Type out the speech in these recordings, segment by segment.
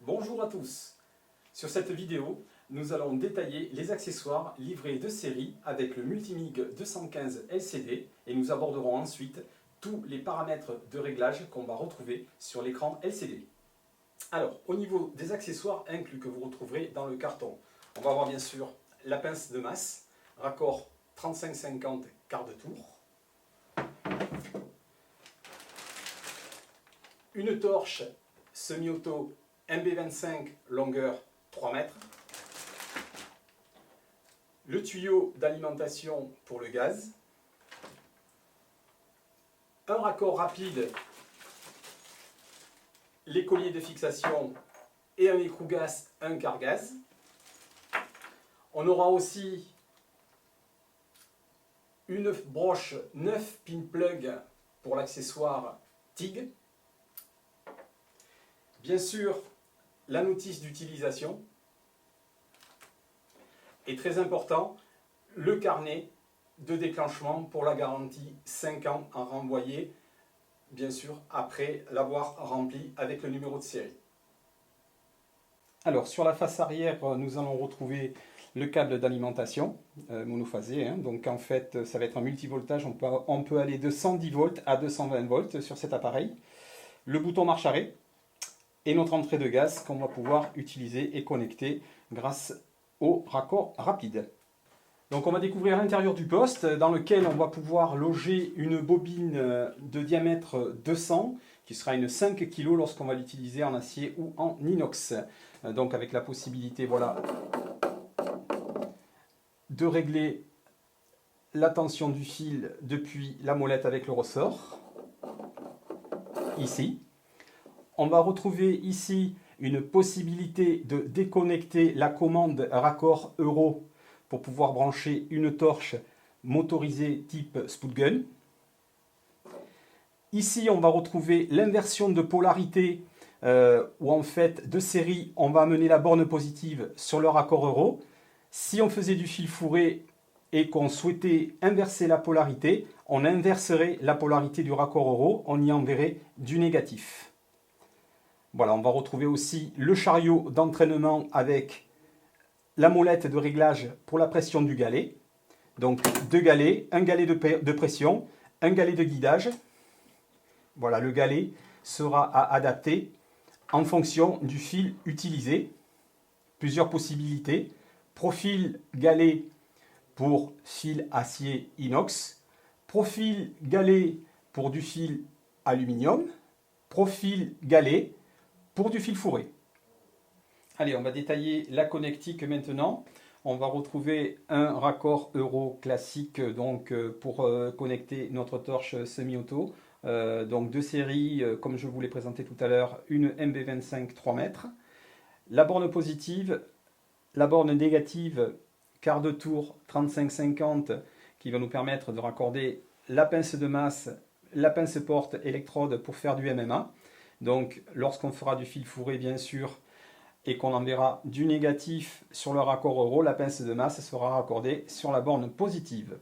Bonjour à tous. Sur cette vidéo, nous allons détailler les accessoires livrés de série avec le Multimig 215 LCD et nous aborderons ensuite tous les paramètres de réglage qu'on va retrouver sur l'écran LCD. Alors, au niveau des accessoires inclus que vous retrouverez dans le carton, on va avoir bien sûr la pince de masse, raccord 35-50 quart de tour, une torche semi-auto MB25 longueur 3 mètres, le tuyau d'alimentation pour le gaz, un raccord rapide, les colliers de fixation et un écrou gaz, un quart gaz. On aura aussi une broche 9 pin plug pour l'accessoire TIG. Bien sûr, la notice d'utilisation. Et très important, le carnet de déclenchement pour la garantie 5 ans à renvoyer, bien sûr, après l'avoir rempli avec le numéro de série. Alors, sur la face arrière, nous allons retrouver le câble d'alimentation monophasé. Donc, en fait, ça va être un multivoltage. On peut aller de 110 volts à 220 volts sur cet appareil. Le bouton marche arrêt et notre entrée de gaz qu'on va pouvoir utiliser et connecter grâce au raccord rapide. Donc on va découvrir l'intérieur du poste dans lequel on va pouvoir loger une bobine de diamètre 200 qui sera une 5 kg lorsqu'on va l'utiliser en acier ou en inox. Donc avec la possibilité voilà, de régler la tension du fil depuis la molette avec le ressort. Ici. On va retrouver ici une possibilité de déconnecter la commande raccord Euro pour pouvoir brancher une torche motorisée type Spootgun. Ici, on va retrouver l'inversion de polarité où en fait, de série, on va amener la borne positive sur le raccord Euro. Si on faisait du fil fourré et qu'on souhaitait inverser la polarité, on inverserait la polarité du raccord Euro, on y enverrait du négatif. Voilà, on va retrouver aussi le chariot d'entraînement avec la molette de réglage pour la pression du galet. Donc deux galets, un galet de pression, un galet de guidage. Voilà, le galet sera à adapter en fonction du fil utilisé. Plusieurs possibilités. Profil galet pour fil acier inox. Profil galet pour du fil aluminium. Profil galet pour du fil fourré. Allez, on va détailler la connectique maintenant. On va retrouver un raccord Euro classique donc, pour connecter notre torche semi-auto. Donc de série, comme je vous l'ai présenté tout à l'heure, une MB25 3 mètres. La borne positive, la borne négative, quart de tour 35-50 qui va nous permettre de raccorder la pince de masse, la pince porte électrode pour faire du MMA. Donc, lorsqu'on fera du fil fourré, bien sûr, et qu'on enverra du négatif sur le raccord Euro, la pince de masse sera raccordée sur la borne positive.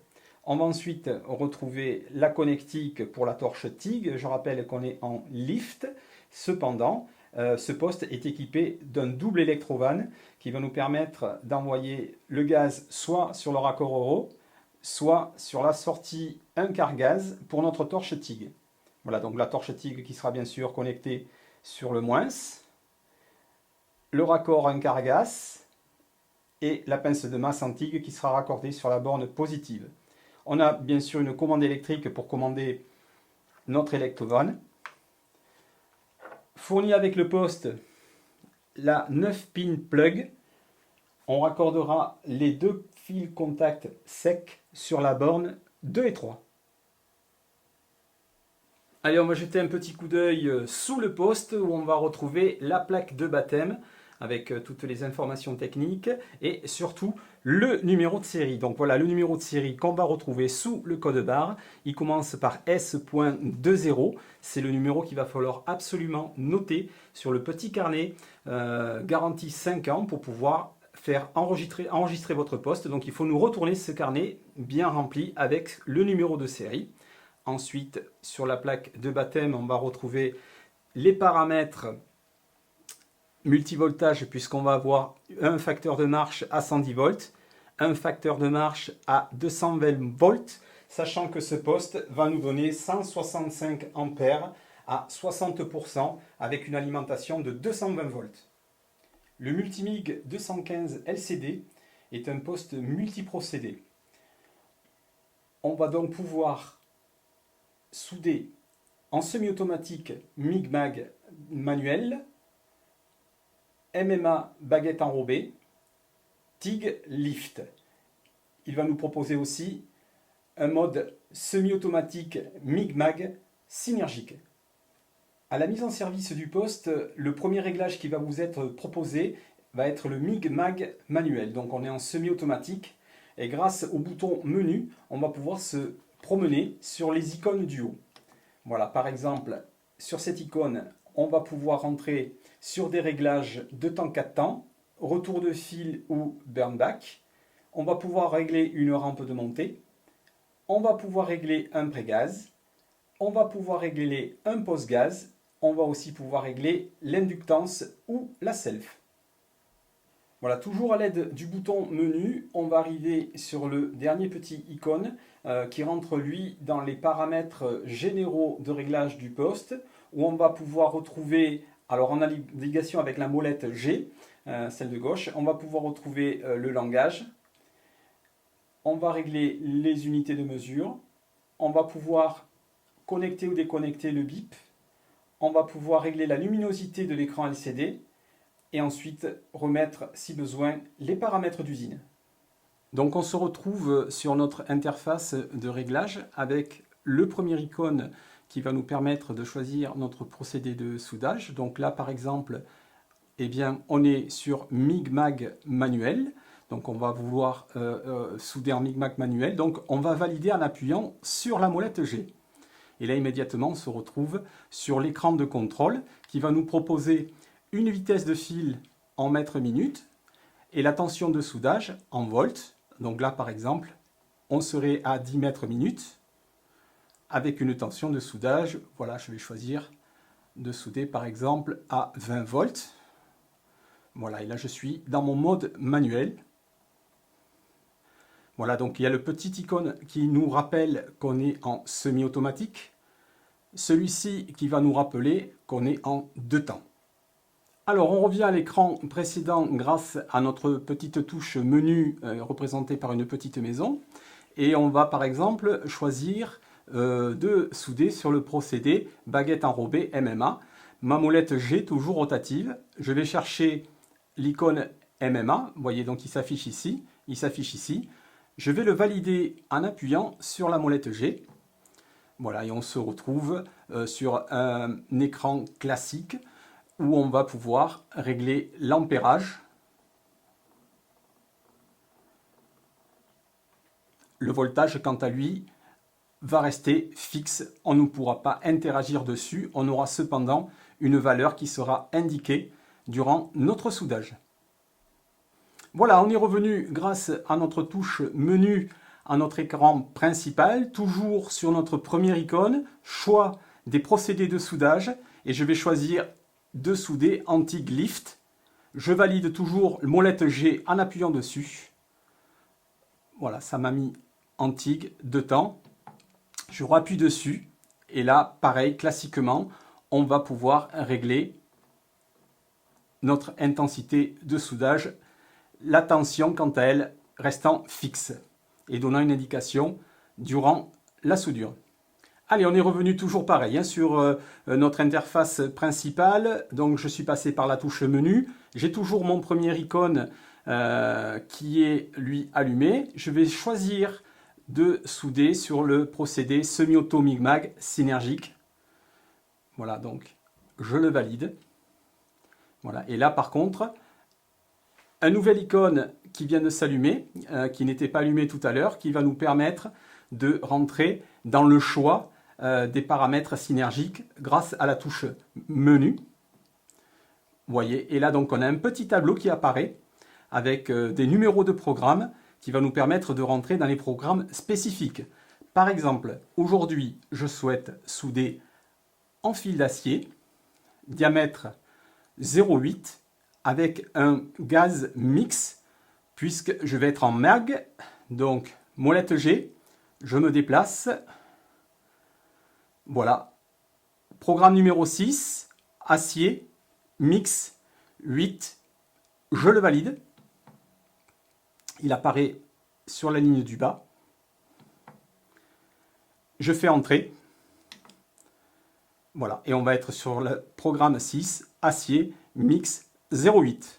On va ensuite retrouver la connectique pour la torche TIG. Je rappelle qu'on est en lift. Cependant, ce poste est équipé d'un double électrovanne qui va nous permettre d'envoyer le gaz soit sur le raccord Euro, soit sur la sortie 1 quart gaz pour notre torche TIG. Voilà, donc la torche TIG qui sera bien sûr connectée sur le moins, le raccord 1 quart gaz et la pince de masse en TIG qui sera raccordée sur la borne positive. On a bien sûr une commande électrique pour commander notre électrovanne. Fourni avec le poste, la 9 pin plug. On raccordera les deux fils contact secs sur la borne 2 et 3. Allez, on va jeter un petit coup d'œil sous le poste où on va retrouver la plaque de baptême avec toutes les informations techniques et surtout le numéro de série. Donc voilà le numéro de série qu'on va retrouver sous le code barre. Il commence par S.20. C'est le numéro qu'il va falloir absolument noter sur le petit carnet garantie 5 ans pour pouvoir faire enregistrer votre poste. Donc il faut nous retourner ce carnet bien rempli avec le numéro de série. Ensuite, sur la plaque de baptême, on va retrouver les paramètres multivoltage puisqu'on va avoir un facteur de marche à 110 volts, un facteur de marche à 220 volts, sachant que ce poste va nous donner 165 ampères à 60% avec une alimentation de 220 volts. Le Multimig 215 LCD est un poste multiprocédé. On va donc pouvoir souder en semi-automatique MIG-MAG manuel, MMA baguette enrobée, TIG lift. Il va nous proposer aussi un mode semi-automatique MIG-MAG synergique. À la mise en service du poste, le premier réglage qui va vous être proposé va être le MIG-MAG manuel. Donc on est en semi-automatique et grâce au bouton menu, on va pouvoir se promener sur les icônes du haut. Voilà, par exemple, sur cette icône, on va pouvoir entrer sur des réglages de temps 4 temps, retour de fil ou burn back. On va pouvoir régler une rampe de montée. On va pouvoir régler un pré-gaz. On va pouvoir régler un post-gaz. On va aussi pouvoir régler l'inductance ou la self. Voilà, toujours à l'aide du bouton menu, on va arriver sur le dernier petit icône qui rentre lui dans les paramètres généraux de réglage du poste, où on va pouvoir retrouver, alors en navigation avec la molette G, celle de gauche, on va pouvoir retrouver le langage, on va régler les unités de mesure, on va pouvoir connecter ou déconnecter le bip, on va pouvoir régler la luminosité de l'écran LCD, et ensuite remettre, si besoin, les paramètres d'usine. Donc on se retrouve sur notre interface de réglage avec le premier icône qui va nous permettre de choisir notre procédé de soudage. Donc là, par exemple, eh bien, on est sur MIG-MAG manuel. Donc on va vouloir souder en MIG-MAG manuel. Donc on va valider en appuyant sur la molette G. Et là, immédiatement, on se retrouve sur l'écran de contrôle qui va nous proposer une vitesse de fil en mètres minutes et la tension de soudage en volts. Donc là, par exemple, on serait à 10 mètres minutes avec une tension de soudage. Voilà, je vais choisir de souder, par exemple, à 20 volts. Voilà, et là, je suis dans mon mode manuel. Voilà, donc il y a le petit icône qui nous rappelle qu'on est en semi-automatique. Celui-ci qui va nous rappeler qu'on est en 2 temps. Alors, on revient à l'écran précédent grâce à notre petite touche menu représentée par une petite maison. Et on va par exemple choisir de souder sur le procédé baguette enrobée MMA. Ma molette G, toujours rotative. Je vais chercher l'icône MMA. Vous voyez, donc il s'affiche ici. Il s'affiche ici. Je vais le valider en appuyant sur la molette G. Voilà, et on se retrouve sur un écran classique où on va pouvoir régler l'ampérage, le voltage, quant à lui, va rester fixe. On ne pourra pas interagir dessus. On aura cependant une valeur qui sera indiquée durant notre soudage. Voilà, on est revenu grâce à notre touche menu à notre écran principal, toujours sur notre première icône, choix des procédés de soudage, et je vais choisir de souder en TIG lift. Je valide toujours molette G en appuyant dessus. Voilà, ça m'a mis en TIG 2 temps. Je rappuie dessus et là, pareil, classiquement, on va pouvoir régler notre intensité de soudage. La tension, quant à elle, restant fixe et donnant une indication durant la soudure. Allez, on est revenu toujours pareil sur notre interface principale. Donc, je suis passé par la touche menu. J'ai toujours mon premier icône qui est, lui, allumé. Je vais choisir de souder sur le procédé semi-auto MIG-MAG synergique. Voilà, donc, je le valide. Voilà, et là, par contre, un nouvel icône qui vient de s'allumer, qui n'était pas allumé tout à l'heure, qui va nous permettre de rentrer dans le choix des paramètres synergiques grâce à la touche menu. Vous voyez, et là donc on a un petit tableau qui apparaît avec des numéros de programme qui va nous permettre de rentrer dans les programmes spécifiques. Par exemple, aujourd'hui, je souhaite souder en fil d'acier, diamètre 0,8 avec un gaz mix, puisque je vais être en mag. Donc, molette G, je me déplace. Voilà. Programme numéro 6, acier, mix, 8. Je le valide. Il apparaît sur la ligne du bas. Je fais entrer. Voilà. Et on va être sur le programme 6, acier, mix, 0,8.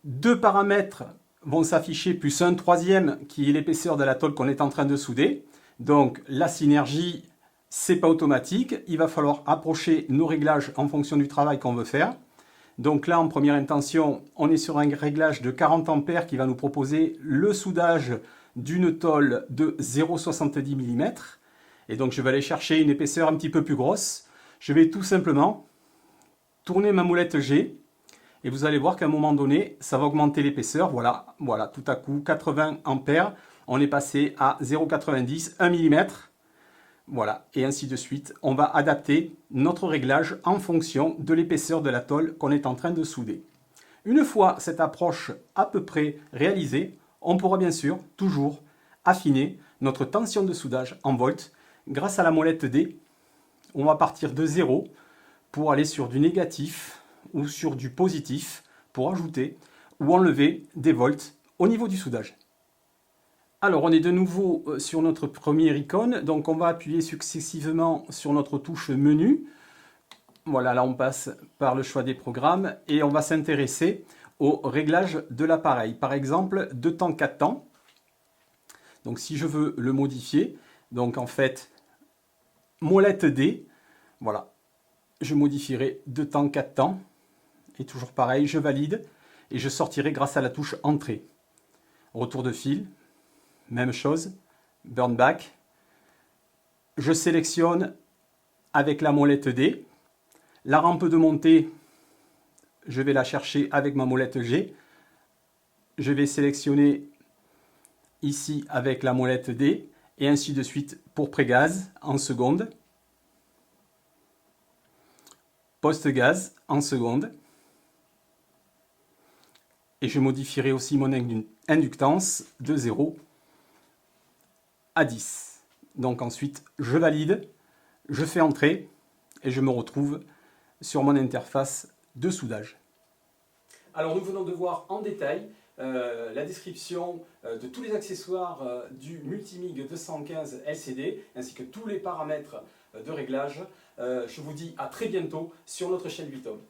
Deux paramètres vont s'afficher, plus un troisième qui est l'épaisseur de la tôle qu'on est en train de souder. Donc la synergie, c'est pas automatique. Il va falloir approcher nos réglages en fonction du travail qu'on veut faire. Donc là, en première intention, on est sur un réglage de 40 ampères qui va nous proposer le soudage d'une tôle de 0,70 mm. Et donc je vais aller chercher une épaisseur un petit peu plus grosse. Je vais tout simplement tourner ma molette G. Et vous allez voir qu'à un moment donné, ça va augmenter l'épaisseur. Voilà, voilà, tout à coup, 80 ampères. On est passé à 0,90, 1 mm. Voilà, et ainsi de suite. On va adapter notre réglage en fonction de l'épaisseur de la tôle qu'on est en train de souder. Une fois cette approche à peu près réalisée, on pourra bien sûr toujours affiner notre tension de soudage en volts grâce à la molette D. On va partir de 0 pour aller sur du négatif ou sur du positif pour ajouter ou enlever des volts au niveau du soudage. Alors on est de nouveau sur notre première icône, donc on va appuyer successivement sur notre touche menu. Voilà, là on passe par le choix des programmes et on va s'intéresser au réglage de l'appareil. Par exemple, 2 temps, 4 temps. Donc si je veux le modifier, donc en fait, molette D, voilà, je modifierai 2 temps, 4 temps. Et toujours pareil, je valide et je sortirai grâce à la touche entrée. Retour de fil, même chose, burn back. Je sélectionne avec la molette D. La rampe de montée, je vais la chercher avec ma molette G. Je vais sélectionner ici avec la molette D et ainsi de suite pour pré-gaz en seconde. Post-gaz en seconde. Et je modifierai aussi mon inductance de 0 à 10. Donc ensuite, je valide, je fais entrer et je me retrouve sur mon interface de soudage. Alors nous venons de voir en détail la description de tous les accessoires du Multimig 215 LCD ainsi que tous les paramètres de réglage. Je vous dis à très bientôt sur notre chaîne Vitom.